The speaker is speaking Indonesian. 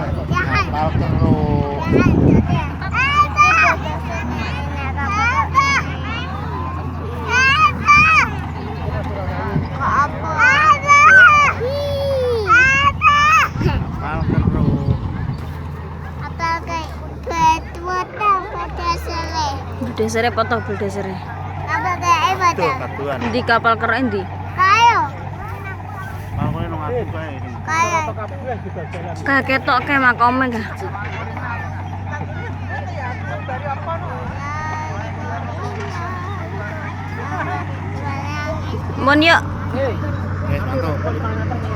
Kapal keruk. Kapal keruk. Berdasarnya foto berdasarnya. Tuh, katuan. Di kapal keren di. Kalau kalian nunggu kayak ini. Kayak ketok kayak makome kah. Mon yuk. Guys, mantap.